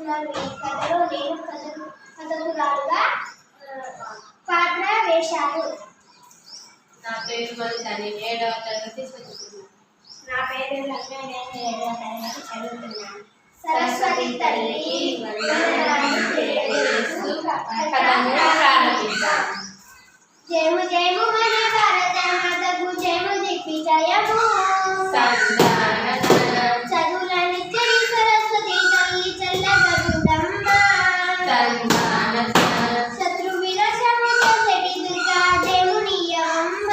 చేస్తున్నాను. ఈ కథలో నేను కథకురాలుగా పాత్ర వేశాను. నా పేరు మలిత, నేను 7వ తరగతి చదువుతున్నాను. నా పేరు లక్ష్మి, నేను 7వ తరగతి చదువుతున్నాను. సరస్వతి తల్లికి వందనాలు తెలియజేస్తూ కథను ప్రారంభిద్దాం. జయము జయము మన భారత మాతకు జయము దిగ్విజయము. చదువులనిచ్చని సరస్వతి తల్లి చల్లగా చూడమ్మ. శత్రు వినాశము చేసేటి దుర్గా దేవునియమ్మ.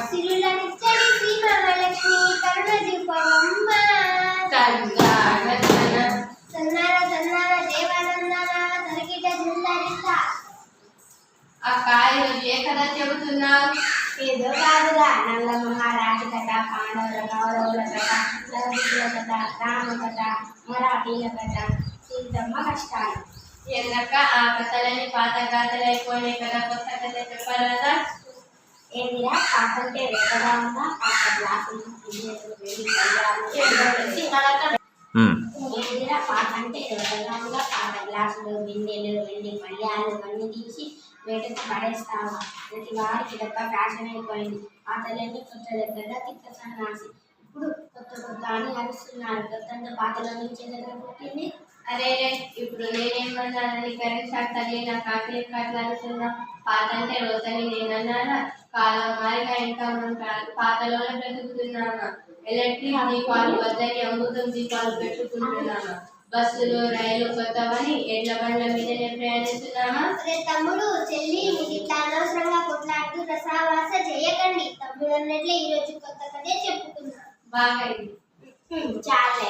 సిరులనిచ్చని శ్రీ మహాలక్ష్మి కరుణ చూపవమ్మ. సన్నార సన్నార దేవానందన తరిగిట జిల్లారిత. అక్క, ఈరోజు ఏ కథ చెబుతున్నావు? ఏదో కాదుగా, నల్ల మహారాజు కథ, పాండవుల కౌరవుల కథ, లవకుశుల కథ, రామ కథ, మరాఠీల కథ, సీతమ్మ కష్టాలు. ఎందుక ఆ కథలని పాత గాథలైపోయినాయి కదా, కొత్త కథ చెప్పరాదా? ఏందిరా పాటంటే వేగగా ఉందా? పాత గ్లాసులు ఏందిరా పాట అంటే వేగగా ఉందా? పాత గ్లాసులు, బిందెలు, వెండి పళ్ళ్యాలు అన్నీ తీసి వేటకు పడేస్తావా? ప్రతి వారికి ఇదొక ఫ్యాషన్ అయిపోయింది. పాతలన్నీ కొత్త దగ్గర తిక్క సన్నాసి. ఇప్పుడు కొత్త కొత్త అని అరుస్తున్నారు. కొత్త పాతల నుంచి దగ్గర పుట్టింది. అరే, ఇప్పుడు నేనేమన్నానని కరెంట్ షాక్ తల్లి నా కాకి అట్లా అనుకున్నా. పాత అంటే రోజని నేనన్నానా? కాలం మారిగా ఇంకా మనం పాతలోనే బ్రతుకుతున్నామా? ఎలక్ట్రిక్ దీపాలు వద్దని అమృతం దీపాలు పెట్టుకుంటున్నామా? బస్సులు, రైలు కొత్తవని ఎడ్ల బండ్ల మీదనే ప్రయాణిస్తున్నామా? తమ్ముడు, చెల్లి, మీకు ఇట్లా అనవసరంగా కొట్లాడుతూ రసావాస చేయకండి. తమ్ముడు అన్నట్లే ఈ రోజు కొత్త కథే చెప్పుకున్నాం. బాగా చాలా.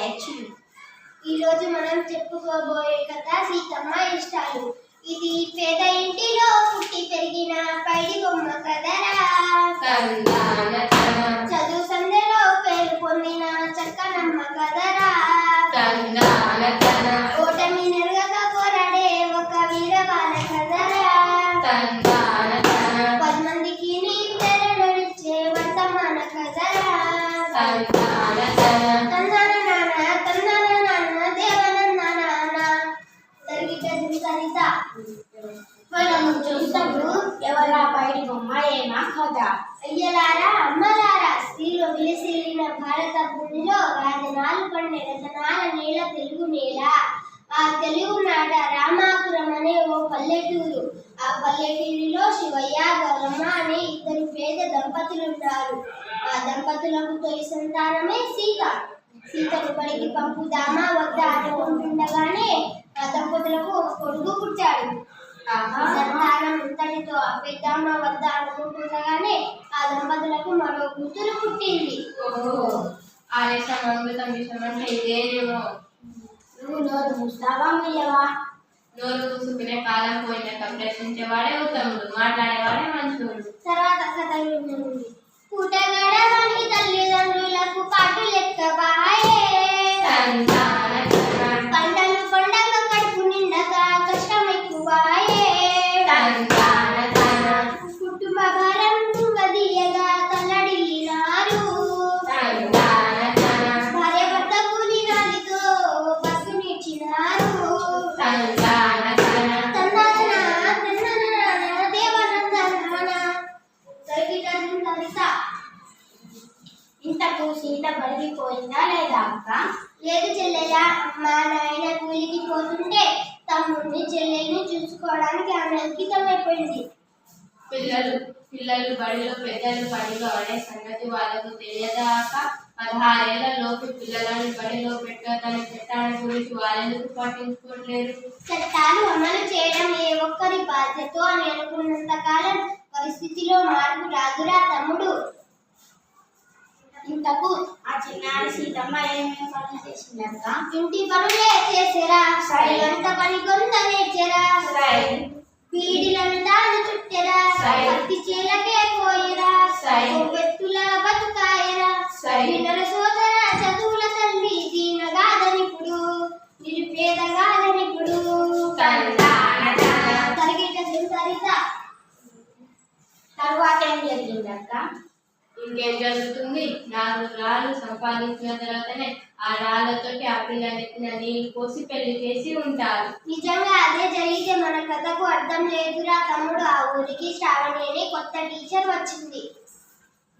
ఈ రోజు మనం చెప్పుకోబోయే కథ సీతమ్మ ఇష్టాలు. ఇది పేద ఇంటిలో పుట్టి పెరిగిన పైడి బొమ్మ కదరా. చదువు సందెలో పేరు పొందిన చక్కనమ్మ కదరా. ఓటమి నెరగక పోరాడే ఒక వీరబాల కదరా. 10 మందికి నీ తెరడిచ్చే వర్తమాన కదరా. తందన నాన్న దేవనందన జరిగిట సరిత. మనం చూసినప్పుడు ఎవరా పైడి బొమ్మ, ఏమా కథ? అయ్యలారా, అమ్మలారా, స్త్రీలు విలిసిల్లిన భారత భూమిలో రాజనాలు పండే రతనాల నేల తెలుగు నేల. ఆ తెలుగు నాట రామాపురం అనే ఓ పల్లెటూరు. ఆ పల్లెటూరిలో శివయ్య, గౌరమ్మ అనే 2 పేద దంపతులున్నారు. ఆ దంపతులకు తొలి సంతానమే సీత. సీతను బడికి పంపుదామా వద్దా అనుకుంటుండగానే ఆ దంపతులకు ఒక కొడుకు పుట్టాడు. సంతానం ఇంతటితో ఆపేద్దామా వద్దా అనుకుంటుండగానే ఆ దంపతులకు మరో కూతురు పుట్టింది. ఆలస్యం అమృతం విషయం అంటే ఇదేనేమో. నువ్వు నోరు మూస్తావా మీయవా? నోరు మూసుకునే కాలం పోయినాక ప్రశ్నించేవాడే ఉత్తముడు, మాట్లాడేవాడే మంచోడు. తర్వాత కథలు ఉంది. పుట్టగడవని తల్లిదండ్రులకు పాటు లెక్కవాయే. పంటలు పండగ కడుపు నిండక కష్టం ఎక్కువాయే. కుటుంబ భారం తుంగదీయగా తల్లడిల్లినారు. భార్య భర్త కూలి నాలితో బస్సు నిచ్చినారు. ఇంతకు సీత బడిగిపోయిందా లేదా అక్క? లేదు చెల్లెల. అమ్మ నాయన కూలికి పోతుంటే తమ్ముడిని చెల్లెల్ని చూసుకోవడానికి ఆమె అంకితమైపోయింది. పిల్లలు బడిలో, పెద్దలు బడిలో అనే సంగతి వాళ్ళకు తెలియదాక 16 ఏళ్ల లోపు పిల్లలను బడిలో పెట్టదని చట్టాల గురించి వాళ్ళెందుకు పట్టించుకోవట్లేదు? చట్టాలు అమలు చేయడం ఏ ఒక్కరి బాధ్యత అని అనుకున్నంత కాలం పరిస్థితిలో మార్పు రాదురా తమ్ముడు. ఇంతకు ఆ చిన్నారి సీతమ్మ ఏమేమి పనులు చేసిందక్క? ఇంటి పనులే చేసేరా, వంట పని కొంత నేర్చెరా, పీడిలంతా చుట్టెరా, పత్తి చేలకే పోయిరా, వెత్తుల బతుకాయరా, నిన్నర సోదర చదువుల తల్లి దీనగాదనిప్పుడు నిరుపేదగాదనిప్పుడు. తరిగిట సింతరిత. తరువాత ఏం జరిగిందక్క? ఇంకేం జరుగుతుంది? 4 రాళ్ళు సంపాదించిన తర్వాతనే ఆ రాళ్ళతోటి ఆ పిల్లలకి నీళ్ళు పోసి పెళ్లి చేసి ఉంటారు. నిజంగా అదే జరిగితే మన కథకు అర్థం లేదురా తమ్ముడు. ఆ ఊరికి శ్రావణి అని కొత్త టీచర్ వచ్చింది.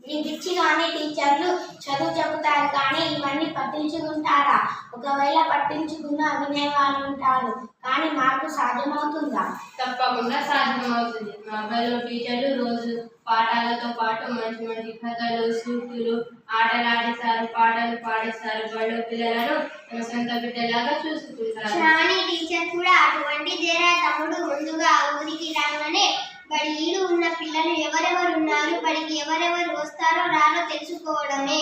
ఈ పిచ్చి కానీ టీచర్లు చదువు చెబుతారు కానీ ఇవన్నీ పట్టించుకుంటారా? ఒకవేళ పట్టించుకున్నా వినే వాళ్ళు ఉంటారు కానీ మార్పు సాధ్యమవుతుందా? తప్పకుండా సాధ్యమవుతుంది. మా అబ్బాయిలో టీచర్లు రోజు పాఠాలతో పాటు మంచి మంచి కథలు, సూక్తులు, ఆటలు ఆడిస్తారు, పాటలు పాడిస్తారు. బడిలో పిల్లలను తమ సొంత బిడ్డలాగా చూసుకుంటారు. శ్రావణి టీచర్ కూడా అటువంటిదేరా తమ్ముడు. ముందుగా ఆ ఊరికి రాగానే బడిలో ఉన్న పిల్లలు ఎవరెవరు ఉన్నారు, బడికి ఎవరెవరు వస్తారో రారో తెలుసుకోవడమే.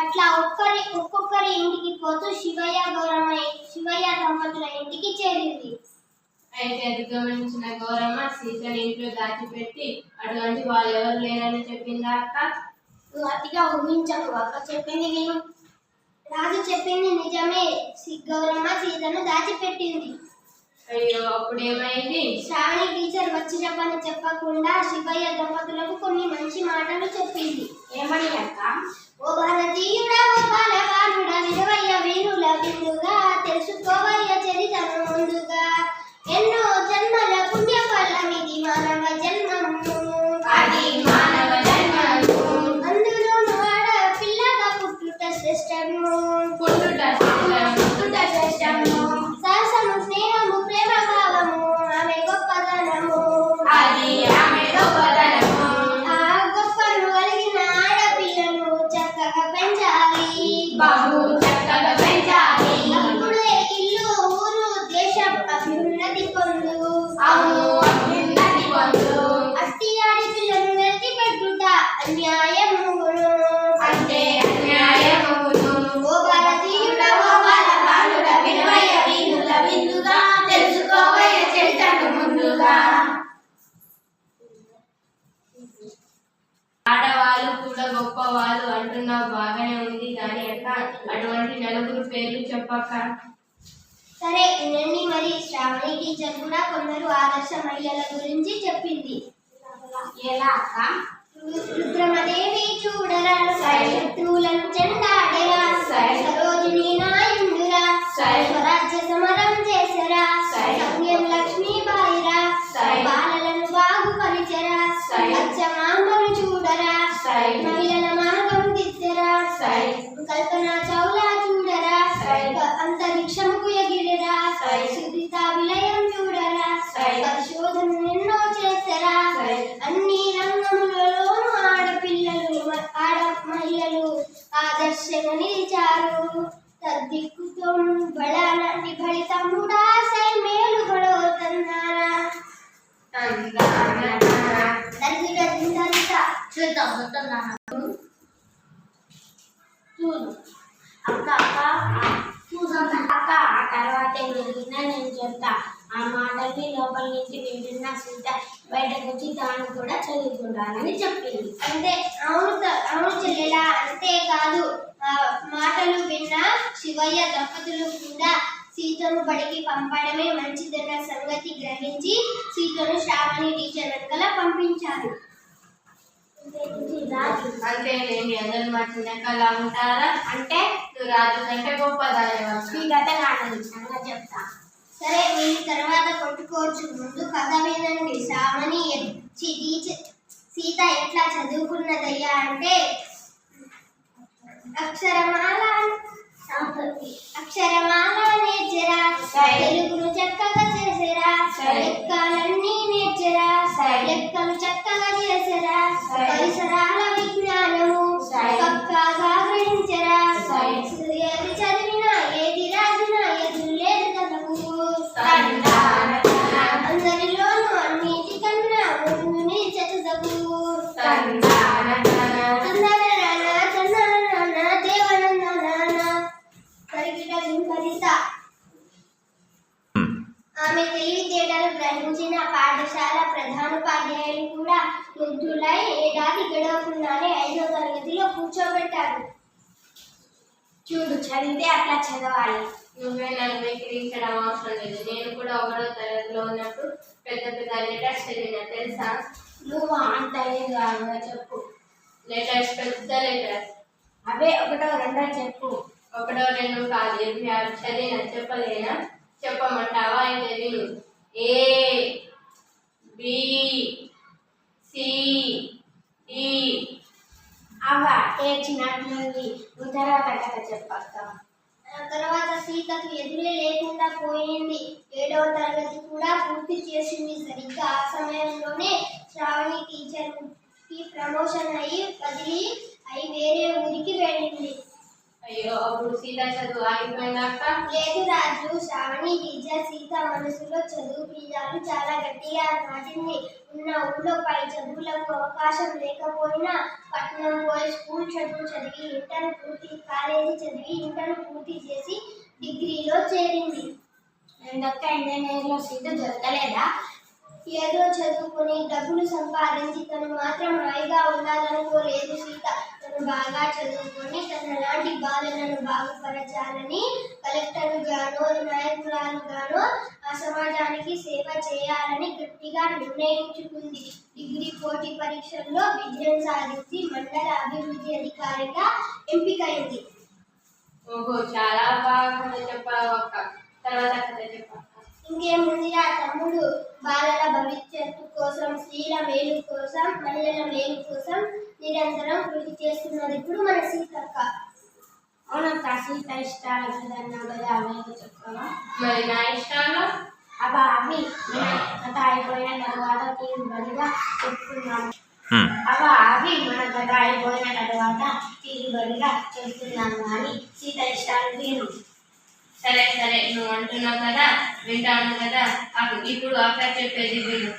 అట్లా ఒక్కొక్కరి ఇంటికి పోతూ శివయ్య దంపతుల ఇంటికి చేరింది. అయితే అది గమనించిన గౌరమ్మ సీతని ఇంట్లో దాచిపెట్టి అటువంటి వాళ్ళు ఎవరు లేరని చెప్పిందా అక్క? నువ్వు అతిగా ఊహించకు, అక్క చెప్పింది విను. రాజు చెప్పింది నిజమే. గౌరమ్మ సీతను దాచిపెట్టింది. అయ్యో, అప్పుడు ఏమైంది? శ్రావణి టీచర్ వచ్చిన పని చెప్పకుండా శివయ్య దంపతులకు కొన్ని మంచి మాటలు చెప్పింది. ఏమని అక్క? ఓ భారతీయుడా, ఓ బాలవానుడా, వినవయ్య వీరుల విందుగా, తెలుసుకోవయ్య చరితను ముందుగా. ఎన్నో జన్మల పుణ్య ఫలమిది మానవ జన్మము, అది మానవ జన్మము. అందులోను ఆడ పిల్లగా పుట్టుట శ్రేష్టము, పుట్టుట శ్రేష్టము. సరసము, స్నేహము, ప్రేమ భావము ఆమె గొప్పదనము, అది ఆమె గొప్పదనము. ఆ గొప్పను కలిగిన ఆడపిల్లను చక్కగా పెంచాలి, బహు చక్కగా పెంచాలి. అప్పుడే ఇల్లు ఊరు దేశం అభ్యున్నతి పొందు. అవును, అభ్యున్నతి పొందు. అట్టి ఆడపిల్లను వెతిపెట్టుట అన్యాయమును, అంటే అన్యాయమును. ఓ భారతీయుడా, ఓ బాలుడ వినవయ్య వీరుల విందుగా, తెలుసుకోవయ్య చరితను ముందుగా. ఆడవాళ్ళు కూడా గొప్పవాళ్ళు అంటున్నావు, బాగానే ఉంది కానీ అక్క అటువంటి నలుగురు పేర్లు చెప్పక్క. సరే వినండి మరి. శ్రావణి టీచర్ కూడా కొందరు ఆదర్శ మహిళల గురించి చెప్పింది. ఎలా అక్క? రుద్రమదేవి చూడరా, శత్రువులను చెండాడరా, సరోజిని నాయుండురా, స్వరాజ్య సమరం చేసరా, సంగ్యం లక్ష్మీబాయిరా, బాలలను బాగుపరిచరా, అచ్చమామను చూడరా, మహిళల మార్గం దిద్దరా, కల్పన చౌలా చూడరా, అంతరిక్షముకు ఎగిరిరా, సుదీత విలయం చూడరా, పరిశోధన ఎన్నో చేసరా. అన్ని రంగములలోనూ ఆడ మహిళలు ఆదర్శంగా నిలిచారు. తద్దిక్కుతో బళానంటి ఫలితముడా సైమేలు గొడవతున్నారా. చూద్దాం మొత్తం చూడు అక్క చూద్దాం అక్క. ఆ తర్వాత ఏం జరిగిందా నేను చెప్తా. ఆ మాటల్ని లోపల నుంచి వింటున్న సీత బయటకు వచ్చి తాను కూడా చదువుకుంటానని చెప్పింది. అంతే. అవును చెల్లెలా. అంతేకాదు ఆ మాటలు విన్న శివయ్య దంపతులు కూడా సీతను బడికి పంపడమే మంచిదన్న సంగతి గ్రహించి సీతను శ్రావణి టీచర్ వెనకాల పంపించారు. రాజు అంటే నేను అందరి మాట వెనకాల ఉంటారా? అంటే నువ్వు రాజు కంటే గొప్పదానివా? ఈ కథ కాదని సంగతి చెప్తా. సరే మీరు తర్వాత కొట్టుకోవచ్చు, ముందు కథ వినండి. శ్రావణి సీత ఎట్లా చదువుకున్నదయ్యా అంటే అక్షరమాల నేర్చరా, తెలుగును చక్కగా చేసరా, లెక్కలన్నీ నేర్చరా, లెక్కలు చక్కగా చేసరా, పరిసరాల విజ్ఞానము పక్కాగా గ్రహించరా, ఏది చదివినా ఏది రాసినా ఎదురు లేదు కథకు, అందరిలోనూ అన్నిటికన్నా ముందు నిలిచే చదువు. ఆమె తెలివితేటలు గ్రహించిన పాఠశాల ప్రధానోపాధ్యాయులు కూడా ముగ్ధులై ఏడాది గడవకుండానే 5వ తరగతిలో కూర్చోబెట్టారు. చూడు చదివితే అట్లా చదవాలి. నువ్వే నన్ను వెక్కిరించడం అవసరం లేదు. నేను కూడా 1వ తరగతిలో ఉన్నప్పుడు పెద్ద పెద్ద లెటర్స్ చదివినా తెలుసా? నువ్వు అంత లేదు చెప్పు. లెటర్స్, పెద్ద లెటర్స్. అవే 1వ 2వ చెప్పు. ఒకటో రెండు కాదు 26 చదివిన చెప్పలేనా? చెప్పమంటావా? అయితే విను. A B C D. అవ్వ ఏడ్చినట్లుంది. నువ్వు తర్వాత కథ చెప్పక్క. ఆ తర్వాత సీతకు ఎదురే లేకుండా పోయింది. 7వ తరగతి కూడా పూర్తి చేసింది. సరిగ్గా ఆ సమయంలోనే శ్రావణి టీచర్కి ప్రమోషన్ బదిలీ అయి వేరే ఊరికి వెళ్ళింది. అయ్యో, అప్పుడు సీత చదువు ఆగిపోయిందా అక్క? లేదు రాజు, శ్రావణి టీచర్ సీత మనసులో చదువు బీజాలు చాలా గట్టిగా నాటింది. ఉన్న ఊళ్ళో పై చదువులకు అవకాశం లేకపోయినా పట్నం పోయి స్కూల్ చదువు చదివి కాలేజీ చదివి ఇంటర్ పూర్తి చేసి డిగ్రీలో చేరింది. ఎందుక ఇంజనీర్లో సీటు దొరకలేదా? ఏదో చదువుకొని డబ్బులు సంపాదించి తను మాత్రం హాయిగా ఉండాలనుకోలేదు సీత. తను బాగా చదువుకొని తనలాంటి బాలలను బాగుపరచాలని కలెక్టర్గానో నాయకురాలుగానో ఆ సమాజానికి సేవ చేయాలని గట్టిగా నిర్ణయించుకుంది. డిగ్రీ పోటీ పరీక్షల్లో విజయం సాధించి మండల అభివృద్ధి అధికారిగా ఎంపికైంది. ఓహో, చాలా బాగా కథ చెప్పావు అక్క. తర్వాత కథ చెప్పాక. ఇంకేముందిరా తమ్ముడు, బాలల భవిష్యత్తు కోసం, స్త్రీల మేలు కోసం, మహిళల మేలు కోసం నిరంతరం కృషి చేస్తున్నది ఇప్పుడు మన సీతక్క. అవునక్క, సీత ఇష్టాలు అన్నావు కదా, అవి చెప్పవా? మరి నా ఇష్టాలు అబ్బా అవి కథ అయిపోయిన తర్వాత తీరుబడిగా చెప్పుకున్నాము. మన కథ అయిపోయిన తర్వాత తీరుబడిగా చెప్తున్నాను అని సీత ఇష్టాలు తీరు. సరే సరే, నువ్వు అంటున్నావు కదా, వింటాను కదా. ఇప్పుడు అక్క చెప్పేది విను.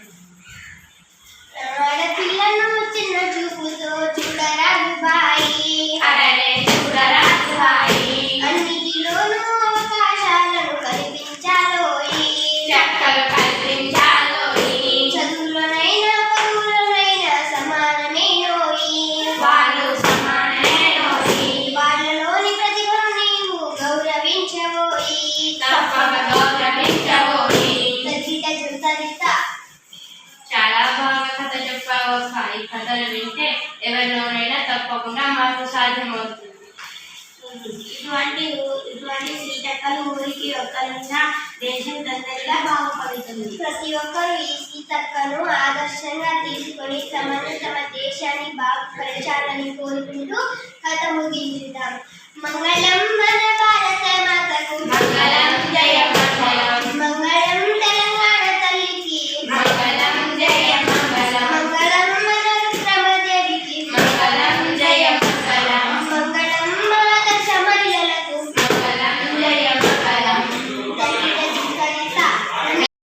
పిల్లను చిన్న చూపుతో చూడరాదు బాయి, అరే చూడరాదు బాయి, అన్నిటిలోనూ అవకాశాలను కల్పించాలోయి, చక్కగా కల్పించాలోయి, చదువులోనైనా పరువులోనైనా సమానమేనోయి, వాళ్ళు సమానమేనోయి, వాళ్ళలోని ప్రతిభను నీవు గౌరవించబోయి, తప్పక గౌరవించబోయి. చాలా బాగా కథ చెప్పావు అక్క. ఈ కథలు వింటే ఎవరిలోనైనా తప్పకుండా మాకు సాధ్యమవుతుంది. ఇటువంటి సీతక్కలు ఊరికి ఒక్కరున్నా దేశం తొందరగా బాగుపడుతుంది. ప్రతి ఒక్కరూ ఈ సీతక్కను ఆదర్శంగా తీసుకొని తమ దేశాన్ని బాగుపరచాలని కోరుకుంటూ కథ ముగించుతాం. మంగళం మన భారత